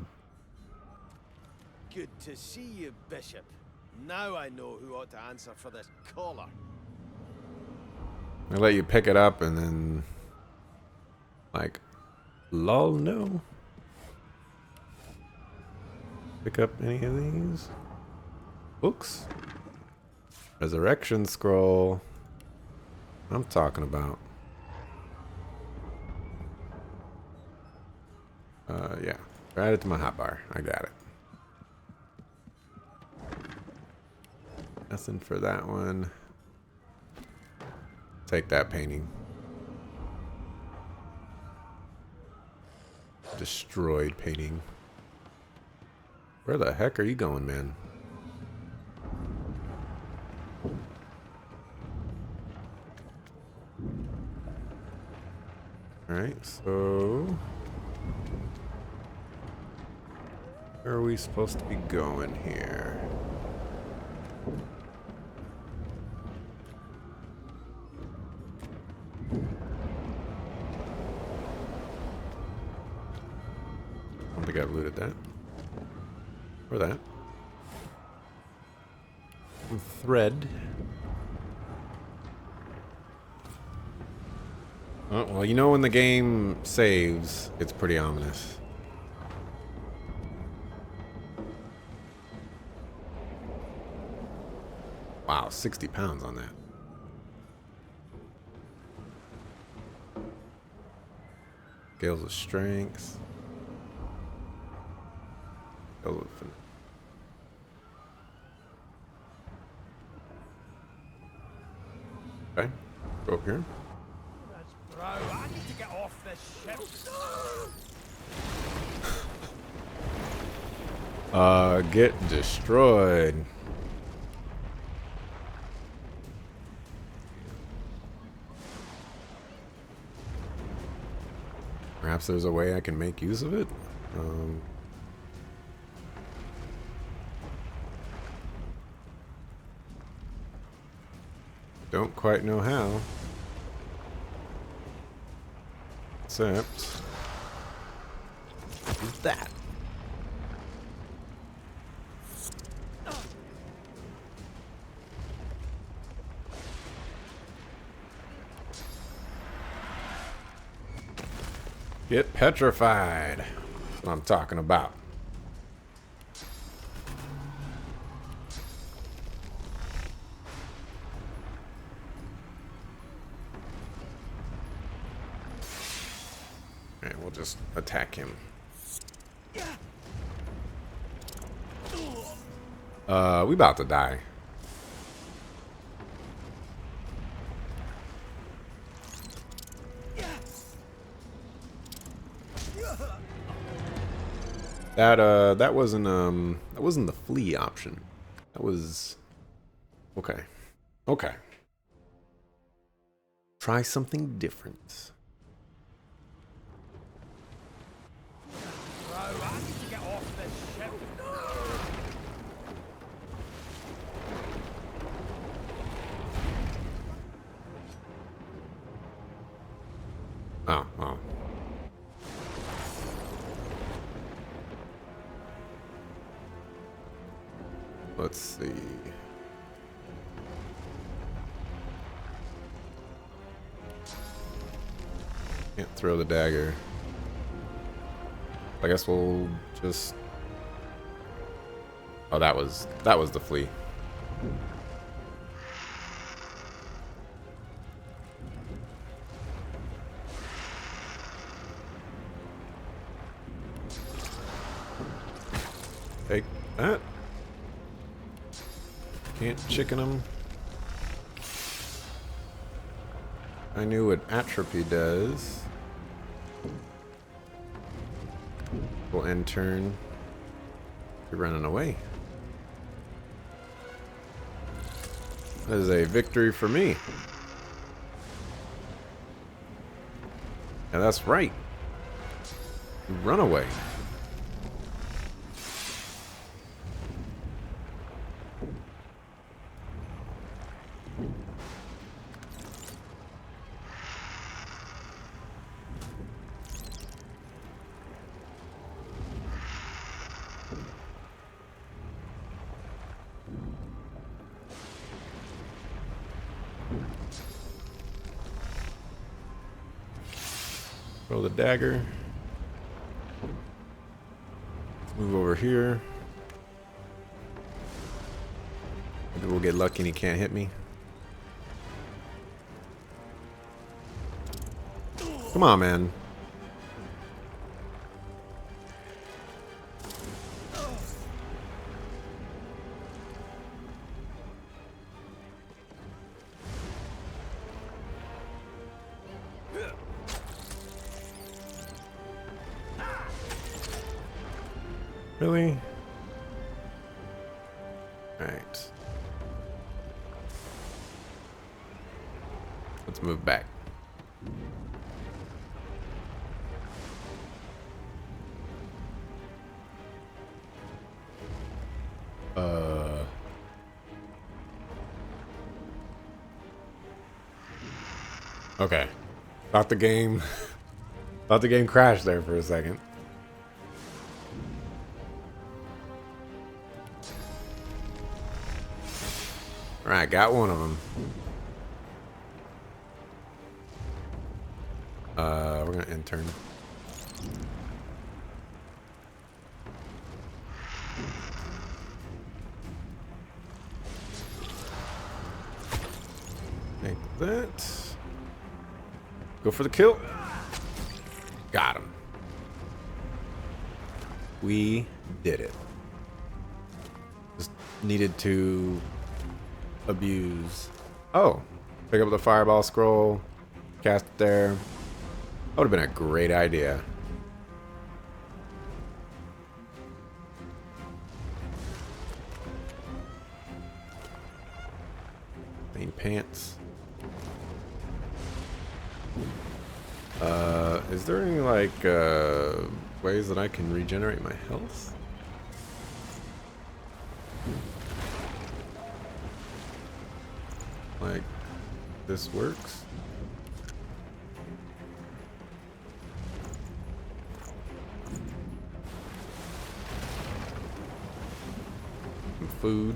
Good to see you, Bishop. Now I know who ought to answer for this collar. They let you pick it up and then... Like... Lol, no. Pick up any of these? Books? Resurrection scroll. I'm talking about. Yeah. Add it to my hotbar. I got it. Nothing for that one. Take that painting. Destroyed painting. Where the heck are you going, man? Alright, so... Where are we supposed to be going here? I don't think I've looted that. Or that. Thread. Oh, well, you know when the game saves, it's pretty ominous. Wow, 60 pounds on that. Scales of strength. Scales of okay, go up here. Bro, I need to get off this ship. Get destroyed. Perhaps there's a way I can make use of it. Don't quite know how. Except that. Get petrified. That's what I'm talking about. Alright, we'll just attack him. We about to die. That wasn't the flee option. That was okay. Okay. Try something different. Bro, I need to get off this ship. Oh, oh. Let's see. Can't throw the dagger. I guess we'll just... Oh, that was the flea. Take that. Can't chicken him. I knew what atrophy does. We'll end turn. You're running away. That is a victory for me. And that's right. You run away. Throw the dagger. Move over here. Maybe we'll get lucky and he can't hit me. Come on, man. Really? Alright. Let's move back. Okay. Thought the game crashed there for a second. Alright, got one of them. We're gonna end turn. Take that. Go for the kill. Got him. We did it. Just needed to abuse. Oh, pick up the fireball scroll, cast it there. That would have been a great idea. Main pants. Is there any like ways that I can regenerate my health? Like this works? Some food.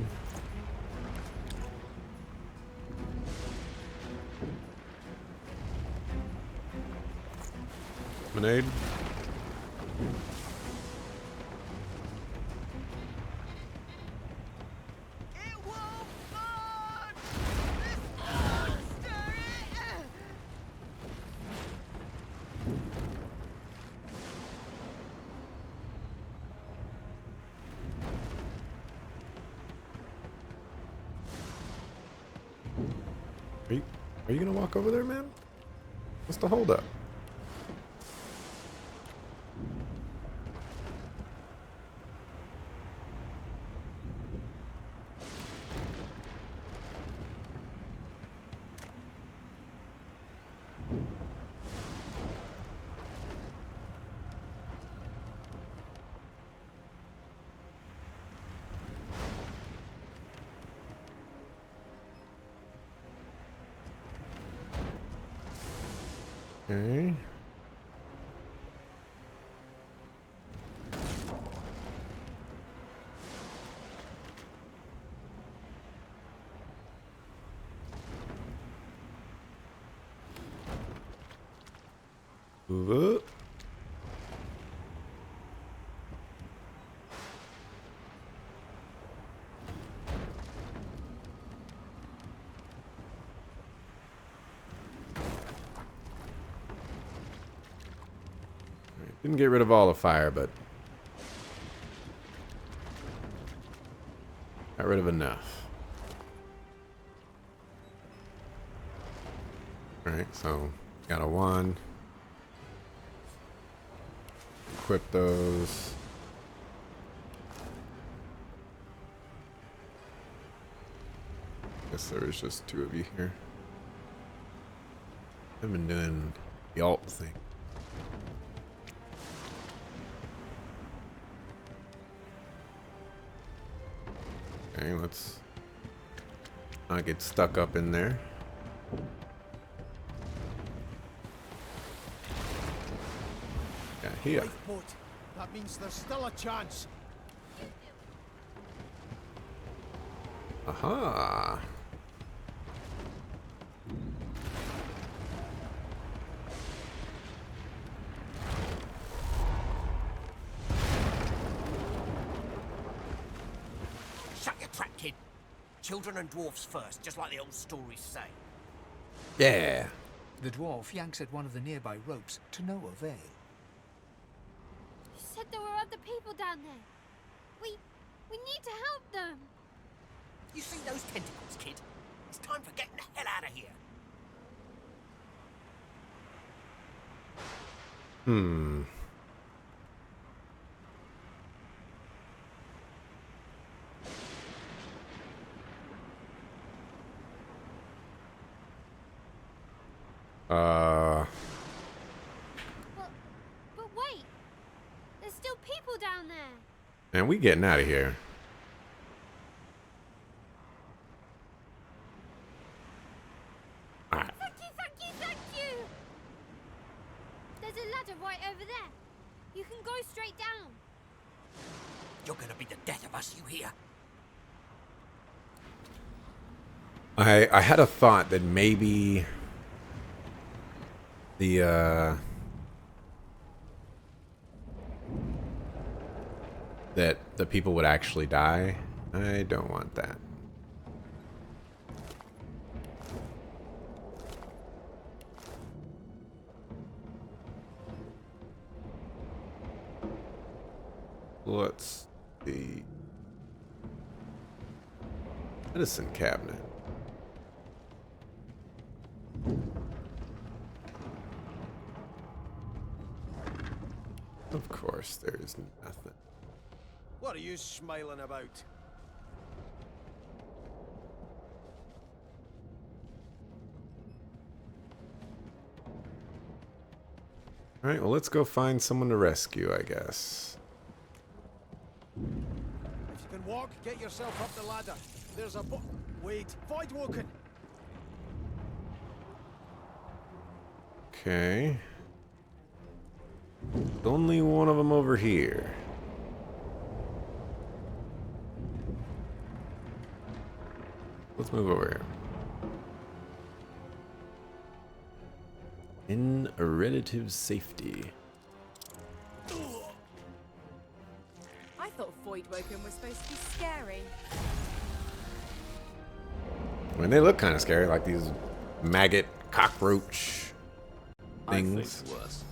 Lemonade. Are you gonna walk over there, man? What's the holdup? Okay. Move up. Didn't get rid of all the fire, but got rid of enough. Alright, so got a 1. Equip those. Guess there's just 2 of you here. I've been doing the alt thing. Okay, let's not get stuck up in there. Yeah, here. Lifeboat. That means there's still a chance. Aha. Shut your trap, kid. Children and dwarfs first, just like the old stories say. Yeah. The dwarf yanks at one of the nearby ropes to no avail. You said there were other people down there. We need to help them. You see those tentacles, kid? It's time for getting the hell out of here. Hmm. But wait. There's still people down there. Man, we getting out of here. Alright. Thank you! There's a ladder right over there. You can go straight down. You're gonna be the death of us, you hear? I had a thought that maybe the that the people would actually die. I don't want that. Let's see. Medicine cabinet. Of course, there's nothing. What are you smiling about? Alright, well, let's go find someone to rescue, I guess. If you can walk, get yourself up the ladder. There's a wait, Voidwoken! Okay. Only one of them over here. Let's move over here. In relative safety. I thought Voidwoken was supposed to be scary. I mean, they look kind of scary, like these maggot cockroach things. I think worse.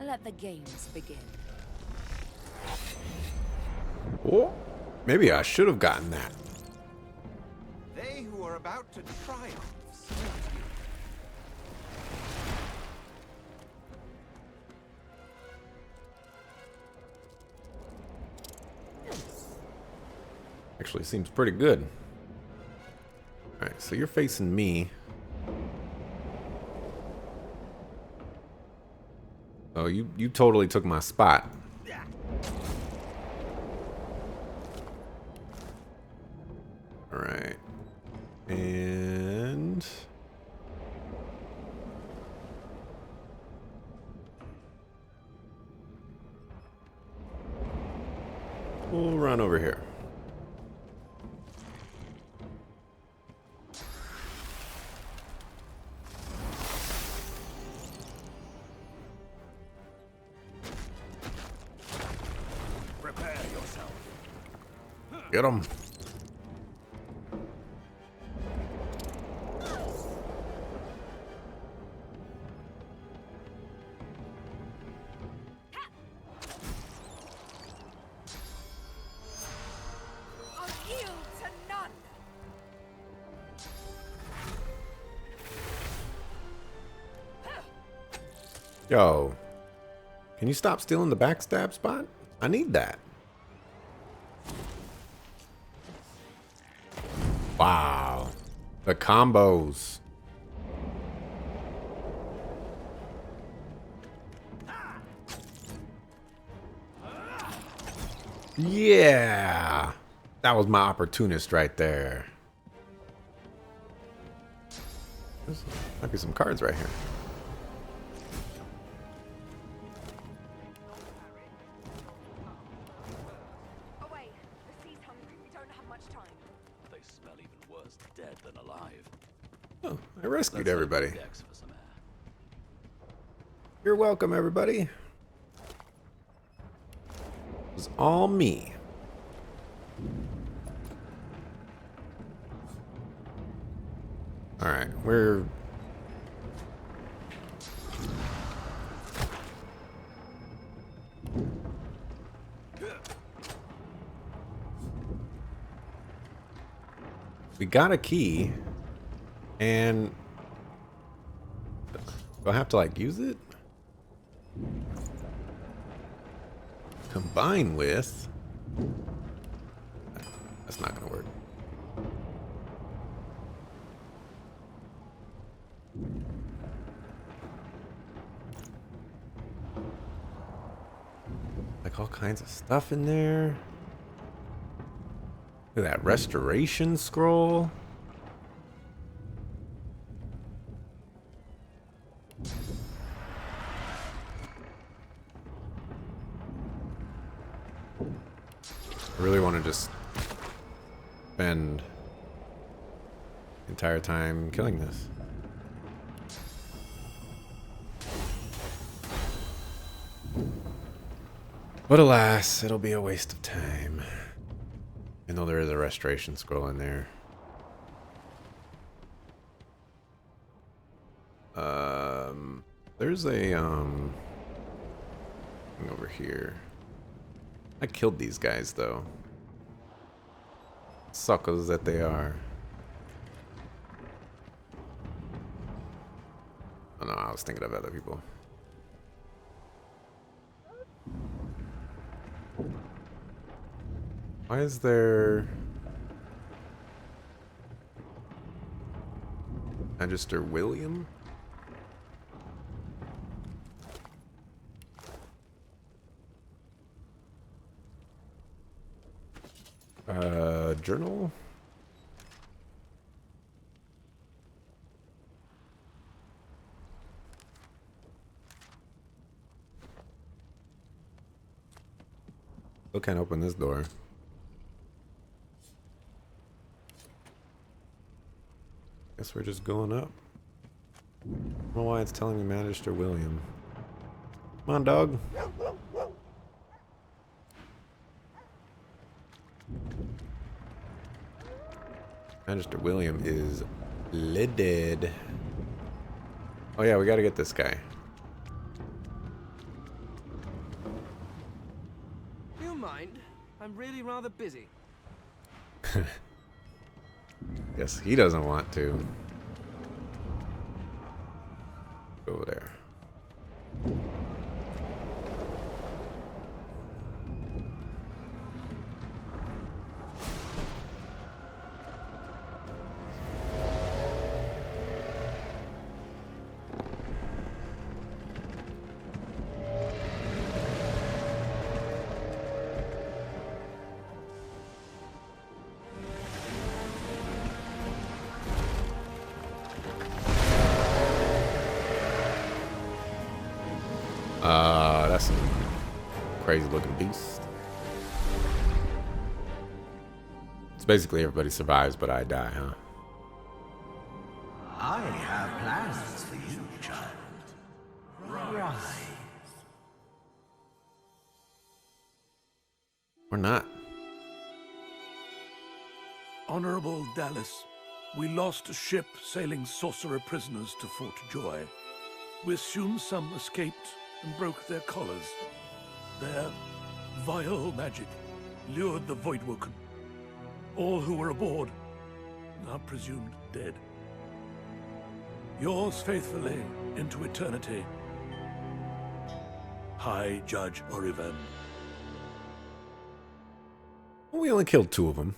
Let the games begin. Oh, maybe I should have gotten that. They who are about to triumph. Actually, seems pretty good. Alright, so you're facing me. Oh, you totally took my spot. Alright. And... we'll run over here. Prepare yourself. Get him. Yo, can you stop stealing the backstab spot? I need that. Wow. The combos. Yeah. That was my opportunist right there. There's might be some cards right here. Away. The sea's hungry. We don't have much time. They smell even worse dead than alive. Oh, I rescued Let's everybody. head decks for some air. You're welcome, everybody. It was all me. All right, we're... We got a key, and do I have to like use it? Combine with? That's not gonna work. Like all kinds of stuff in there. Look at that restoration scroll. I really want to just spend the entire time killing this. But alas, it'll be a waste of time. Even though there is a restoration scroll in there. There's a thing over here. I killed these guys though. Suckers that they are. Oh no, I was thinking of other people. Why is there Magister William? Journal? Still can't open this door. Guess we're just going up. I don't know why it's telling me Magister William. Come on, dog. Magister William is lidded. Oh yeah, we gotta get this guy. Do you mind? I'm really rather busy. Guess he doesn't want to. Go over there. That's some crazy looking beast. It's basically everybody survives, but I die, huh? I have plans for you, child. Rise. Or not. Honorable Dallas, we lost a ship sailing sorcerer prisoners to Fort Joy. We assume some escaped and broke their collars. Their vile magic lured the Voidwoken. All who were aboard are presumed dead. Yours faithfully into eternity, High Judge Oriven. Well, we only killed 2 of them.